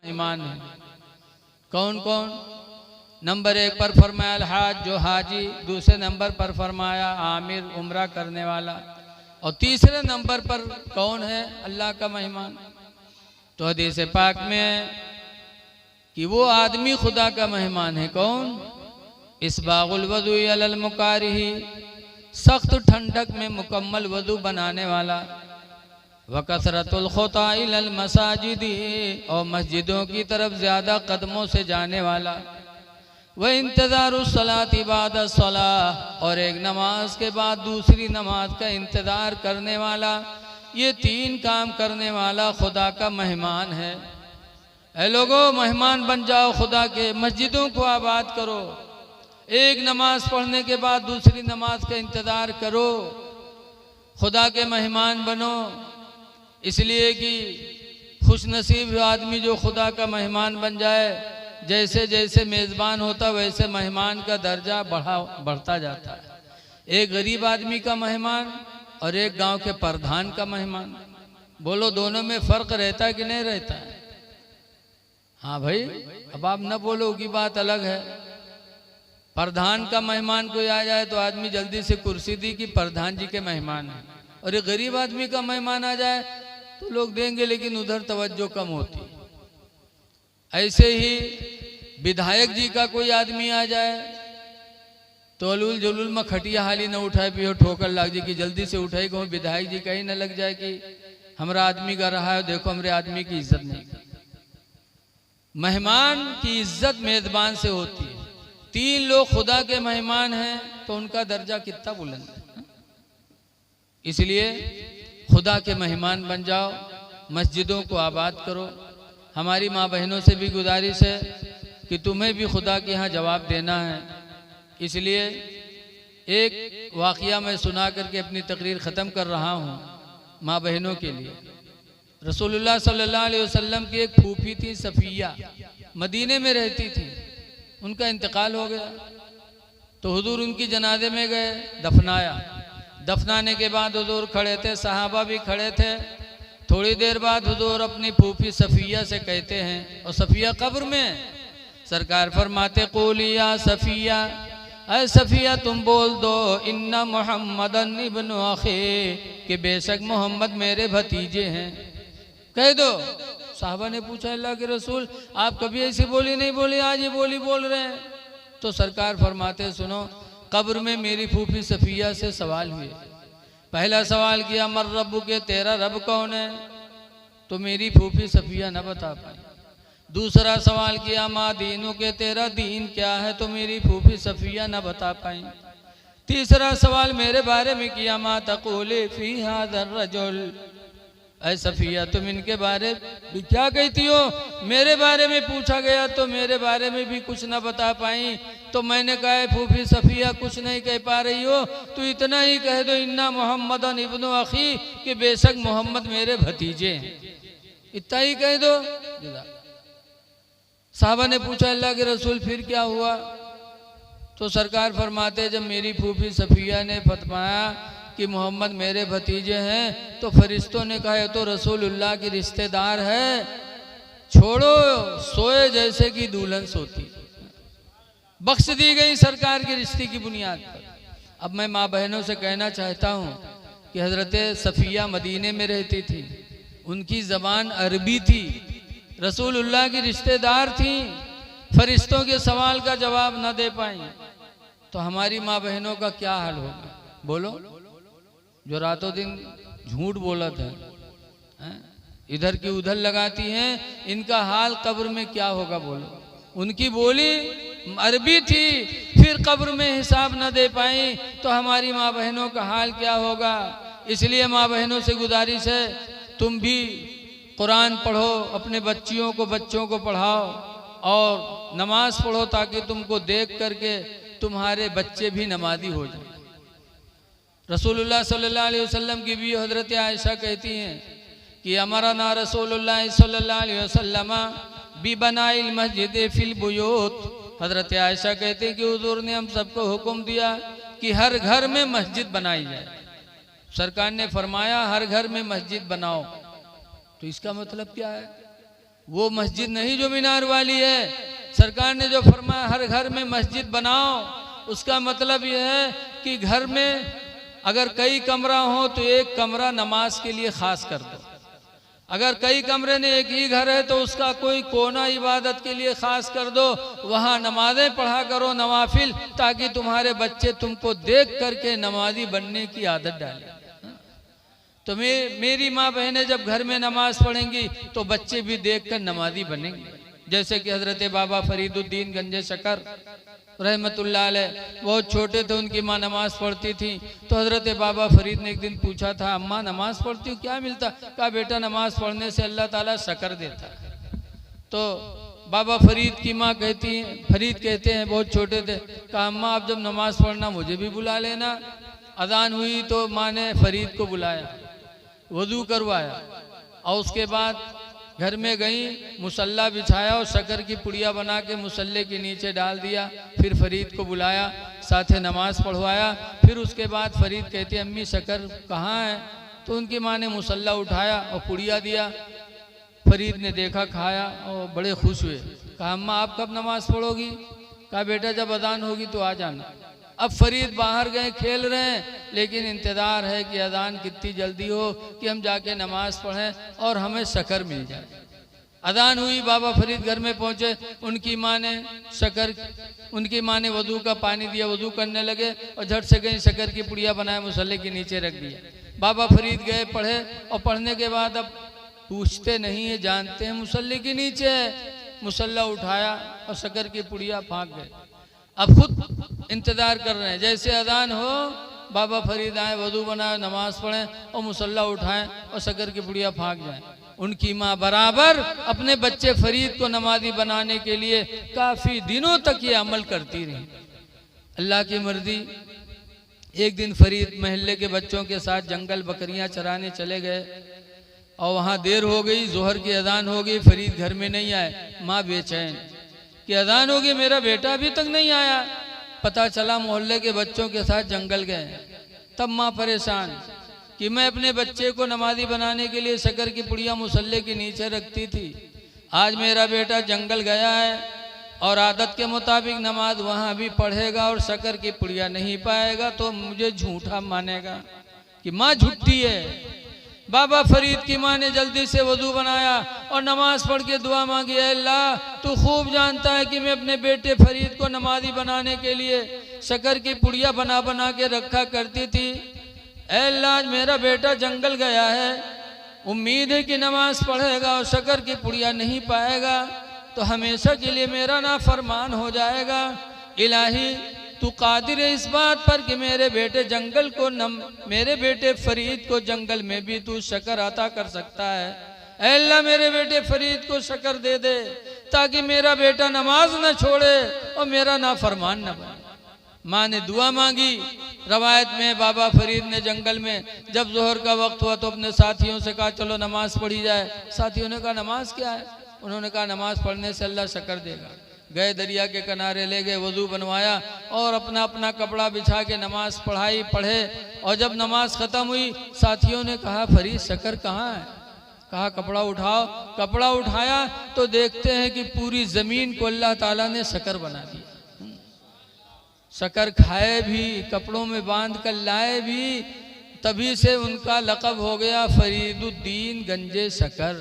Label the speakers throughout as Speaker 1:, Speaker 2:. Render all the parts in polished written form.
Speaker 1: ईमान है। कौन कौन? नंबर 1 पर फरमाया अल हाज, जो हाजी। दूसरे नंबर पर फरमाया आमिर, उम्रा करने वाला। और तीसरे नंबर पर कौन है? अल्लाह का मेहमान। तो हदीस पाक में है कि वो आदमी खुदा का मेहमान है। कौन? इसबागुल वज़ू अलल मुकारिही, सख्त ठंडक में मुकम्मल वज़ू बनाने वाला। वकसरतुल खुता इलल मसाजिदी, और मस्जिदों की तरफ ज़्यादा कदमों से जाने वाला। वह इंतज़ारुस सलाति बादा सलाह, और एक नमाज के बाद दूसरी नमाज का इंतज़ार करने वाला। ये 3 काम करने वाला खुदा का मेहमान है। ऐ लोगों, मेहमान बन जाओ खुदा के, मस्जिदों को आबाद करो। एक नमाज पढ़ने के बाद दूसरी नमाज का इंतज़ार करो, खुदा के मेहमान बनो। इसलिए कि खुश नसीब आदमी जो खुदा का मेहमान बन जाए। जैसे जैसे मेज़बान होता वैसे मेहमान का दर्जा बढ़ता जाता है। एक गरीब आदमी का मेहमान और एक गांव के प्रधान का मेहमान, बोलो दोनों में फ़र्क रहता है कि नहीं रहता है? हाँ भाई, अब आप न बोलो की बात अलग है। प्रधान का मेहमान कोई आ जाए तो आदमी जल्दी से कुर्सी दी कि प्रधान जी के मेहमान है। और एक गरीब आदमी का मेहमान आ जाए तो लोग देंगे, लेकिन उधर तवज्जो कम होती। ऐसे ही विधायक जी का कोई आदमी आ जाए तो अलूल जलूल में खटिया हाली न उठाए पियो, ठोकर लग जाए कि जल्दी से उठाई कहूँ विधायक जी कहीं न लग जाए कि हमारा आदमी का रहा है, देखो हमारे आदमी की इज्जत नहीं। मेहमान की इज्जत मेजबान से होती है। 3 लोग खुदा के मेहमान हैं तो उनका दर्जा कितना बुलंद है। इसलिए खुदा के मेहमान बन जाओ, मस्जिदों को आबाद करो। हमारी माँ बहनों से भी गुजारिश है कि तुम्हें भी खुदा के यहाँ जवाब देना है। इसलिए एक वाक़या मैं सुना करके अपनी तकरीर ख़त्म कर रहा हूँ माँ बहनों के लिए। रसूलुल्लाह सल्लल्लाहु अलैहि वसल्लम की एक फूफी थी सफ़िया, मदीने में रहती थी। उनका इंतकाल हो गया तो हुजूर उनकी जनाजे में गए, दफनाया। दफनाने के बाद हुजूर खड़े थे, सहाबा भी खड़े थे। थोड़ी देर बाद हुजूर अपनी फूफी सफ़िया से कहते हैं, और सफ़िया कब्र में, सरकार फरमाते क़ूलिया सफ़िया, अय सफ़िया तुम बोल दो इन्ना मुहम्मदन इब्नु अख़ी, कि बेशक मोहम्मद मेरे भतीजे हैं। कह दो। साहबा ने पूछा अल्लाह के रसूल आप कभी ऐसी बोली नहीं बोली, आज ये बोली बोल रहे हैं। तो सरकार फरमाते सुनो, कब्र में मेरी फूफी सफ़िया से सवाल हुए। पहला सवाल किया मर रब्बु के, तेरा रब कौन है? तो मेरी फूफी सफ़िया न बता पाई। दूसरा सवाल किया माँ दीनों के, तेरा दीन क्या है? तो मेरी फूफी सफ़िया न बता पाई। तीसरा सवाल मेरे बारे में किया माँ तक़ूली फ़ी हाज़र रजुल, ऐ सफ़िया तुम इनके बारे में क्या कहती हो? मेरे बारे में पूछा गया तो मेरे बारे में भी कुछ न बता पाई। तो मैंने कहा फूफी सफ़िया कुछ नहीं कह पा रही हो तो इतना ही कह दो इन्ना मोहम्मदन इब्नु अख़ी, कि बेशक मोहम्मद मेरे भतीजे हैं। इतना ही कह दो। साहबा ने पूछा अल्लाह के रसूल फिर क्या हुआ? तो सरकार फरमाते जब मेरी फूफी सफ़िया ने फतवाया कि मोहम्मद मेरे भतीजे हैं तो फरिश्तों ने कहा तो रसूलुल्लाह की रिश्तेदार है, छोड़ो सोए जैसे कि दुल्हन सोती। बख्श दी गई सरकार की रिश्ते की बुनियाद पर। अब मैं माँ बहनों से कहना चाहता हूँ कि हज़रत सफ़िया मदीने में रहती थी, उनकी ज़बान अरबी थी, रसूलुल्लाह की रिश्तेदार थी, फरिश्तों के सवाल का जवाब न दे पाई तो हमारी माँ बहनों का क्या हाल होगा? बोलो। जो रातों दिन झूठ बोलत है, इधर की उधर लगाती हैं, इनका हाल कब्र में क्या होगा? बोलो। उनकी बोली अरबी थी, फिर कब्र में हिसाब न दे पाई तो हमारी माँ बहनों का हाल क्या होगा? इसलिए माँ बहनों से गुजारिश है तुम भी कुरान पढ़ो, अपने बच्चों को पढ़ाओ और नमाज पढ़ो ताकि तुमको देख करके तुम्हारे बच्चे भी नमाजी हो जाए। रसूलुल्लाह सल्लल्लाहु अलैहि वसल्लम की भी हज़रत आयशा कहती हैं कि अमरना रसूलुल्लाह सल्लल्लाहु अलैहि वसल्लम बी बनाइल मस्जिद फिल बुयूत। हज़रत आयशा कहते हैं कि हुजूर ने हम सबको हुक्म दिया कि हर घर में मस्जिद बनाई जाए। सरकार ने फरमाया हर घर में मस्जिद बनाओ। तो इसका मतलब क्या है? वो मस्जिद नहीं जो मीनार वाली है। सरकार ने जो फरमाया हर घर में मस्जिद बनाओ, उसका मतलब यह है कि घर में अगर कई कमरा हो तो एक कमरा नमाज के लिए खास कर दो। अगर कई कमरे ने एक ही घर है तो उसका कोई कोना इबादत के लिए खास कर दो, वहाँ नमाजें पढ़ा करो नवाफिल, ताकि तुम्हारे बच्चे तुमको देख करके नमाजी बनने की आदत डालें। तो मेरी माँ बहनें जब घर में नमाज पढ़ेंगी तो बच्चे भी देखकर नमाजी बनेंगे। जैसे कि हजरत बाबा फरीदुद्दीन गंजे शकर रहमतुल्लाह अलैह बहुत छोटे थे, उनकी माँ नमाज पढ़ती थी। तो हजरत बाबा फरीद ने एक दिन पूछा था, अम्मा नमाज पढ़ती हूँ क्या मिलता? कहा बेटा नमाज पढ़ने से अल्लाह ताला शकर देता है। तो बाबा फरीद की माँ फरीद कहते हैं बहुत छोटे थे, कहा अम्मा आप जब नमाज पढ़ना मुझे भी बुला लेना। अजान हुई तो माँ ने फरीद को बुलाया, वजू करवाया और उसके बाद घर में गई, मुसल्ला बिछाया और शक्कर की पुड़िया बना के मुसल्ले के नीचे डाल दिया। फिर फरीद को बुलाया, साथे नमाज पढ़वाया। फिर उसके बाद फरीद कहती अम्मी शक्कर कहाँ है? तो उनकी माँ ने मुसल्ला उठाया और पुड़िया दिया। फरीद ने देखा, खाया और बड़े खुश हुए। कहा अम्मा आप कब नमाज पढ़ोगी? कहा बेटा जब अजान होगी तो आ जाना। अब फरीद बाहर गए, खेल रहे हैं, लेकिन इंतज़ार है कि अजान कितनी जल्दी हो कि हम जाके नमाज पढ़ें और हमें शक्कर मिल जाए। अजान हुई, बाबा फरीद घर में पहुंचे, उनकी माँ ने वजू का पानी दिया, वजू करने लगे और झट से गई शक्कर की पुड़िया बनाए मुसल्ले के नीचे रख दिया। बाबा फरीद गए, पढ़े और पढ़ने के बाद अब पूछते नहीं है, जानते हैं मुसल्ले के नीचे है। मुसल्ला उठाया और शक्कर की पुड़िया फाँक गए। अब खुद इंतजार कर रहे हैं, जैसे अजान हो बाबा फरीद आए, वजू बनाए, नमाज पढ़ें और मुसल्ला उठाएं और शक्कर की पुड़िया फाँक जाएं। उनकी माँ बराबर अपने बच्चे फरीद को नमाजी बनाने के लिए काफ़ी दिनों तक ये अमल करती रही। अल्लाह की मर्जी, एक दिन फरीद महल्ले के बच्चों के साथ जंगल बकरियां चराने चले गए और वहाँ देर हो गई, जोहर की अजान हो गई, फरीद घर में नहीं आए। माँ बेचैन कि अजान होगी, मेरा बेटा अभी तक नहीं आया। पता चला मोहल्ले के बच्चों के साथ जंगल गए। तब माँ परेशान कि मैं अपने बच्चे को नमाजी बनाने के लिए शक्कर की पुड़िया मुसल्ले के नीचे रखती थी, आज मेरा बेटा जंगल गया है और आदत के मुताबिक नमाज वहाँ भी पढ़ेगा और शक्कर की पुड़िया नहीं पाएगा तो मुझे झूठा मानेगा कि माँ झूठी है। बाबा फरीद की माँ ने जल्दी से वजू बनाया और नमाज पढ़ के दुआ मांगी, अल्लाह तू खूब जानता है कि मैं अपने बेटे फरीद को नमाजी बनाने के लिए शक्कर की पुड़िया बना बना के रखा करती थी। अल्लाह मेरा बेटा जंगल गया है, उम्मीद है कि नमाज पढ़ेगा और शक्कर की पुड़िया नहीं पाएगा तो हमेशा के लिए मेरा नाफरमान हो जाएगा। इलाही तू कादिर है इस बात पर कि मेरे बेटे फरीद को जंगल में भी तू शक्कर अता कर सकता है। अल्लाह मेरे बेटे फरीद को शक्कर दे दे ताकि मेरा बेटा नमाज न छोड़े और मेरा नाफरमान न बने। माँ ने दुआ मांगी। रवायत में बाबा फरीद ने जंगल में जब जोहर का वक्त हुआ तो अपने साथियों से कहा चलो नमाज पढ़ी जाए। साथियों ने कहा नमाज क्या है? उन्होंने कहा नमाज पढ़ने से अल्लाह शक्कर देगा। गए, दरिया के किनारे ले गए, वजू बनवाया और अपना अपना कपड़ा बिछा के नमाज पढ़े। और जब नमाज ख़त्म हुई साथियों ने कहा फरीद शक्कर कहाँ है? कहा कपड़ा उठाओ। कपड़ा उठाया तो देखते हैं कि पूरी ज़मीन को अल्लाह ताला ने शक्कर बना दिया। शक्कर खाए भी, कपड़ों में बांध कर लाए भी, तभी से उनका लक़ब हो गया फरीदुद्दीन गंजे शक्कर।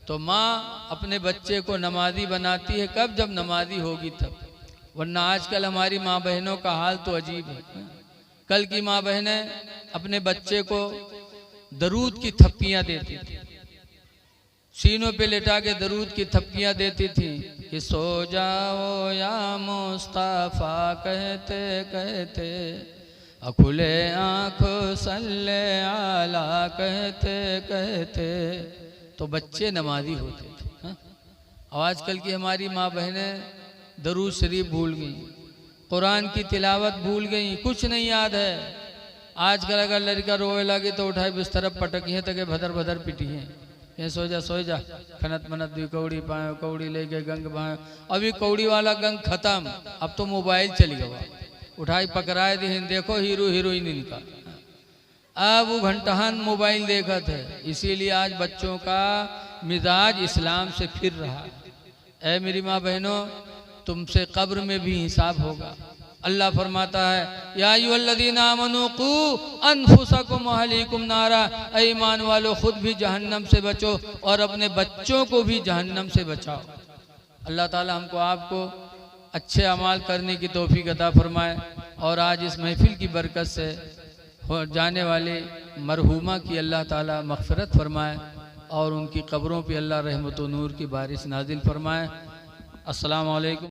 Speaker 1: तो माँ अपने बच्चे को नमाजी बनाती है कब? जब नमाजी होगी तब, वरना आजकल हमारी माँ बहनों का हाल तो अजीब है। कल की माँ बहनें अपने बच्चे को दरूद की थप्पियाँ देती थी, सीनों पे लेटा के दरूद की थप्पियाँ देती थी कि सो जाओ या मुस्तफ़ा कहते कहते, खुले आँख सल्ले आला कहते कहते। तो बच्चे नमाजी होते थे। और आजकल की हमारी माँ बहनें दरूद शरीफ भूल गई, कुरान की तिलावत भूल गई, कुछ नहीं याद है। आजकल अगर लड़का रोए लगे तो उठाए बिस्तर पटकिए तक भदर भदर पिटी है, ये सो जा खनत मनत भी कौड़ी पाए, कौड़ी ले गए गंग पाए। अभी कौड़ी वाला गंग खत्म, अब तो मोबाइल चली गया, उठाई पकड़ाए दी, देखो हीरो हीरोइन इनका। अब वो घंटाहन मोबाइल देखा थे। इसीलिए आज बच्चों का मिजाज इस्लाम से फिर रहा। ऐ मेरी माँ बहनों, तुमसे कब्र में भी हिसाब होगा। अल्लाह फरमाता है, या अय्युहल्लज़ीना आमनू कू अनफुसकुम व अहलीकुम नारा, ऐ ईमान वालों खुद भी जहन्नम से बचो और अपने बच्चों को भी जहन्नम से बचाओ। अल्लाह ताला हमको आपको अच्छे अमाल करने की तौफीक अता फरमाए और आज इस महफिल की बरकत से हो जाने वाले मरहूमा की अल्लाह ताला मग़फ़िरत फरमाए और उनकी कब्रों पे अल्लाह रहमत व नूर की बारिश नाजिल फरमाए। अस्सलामु अलैकुम।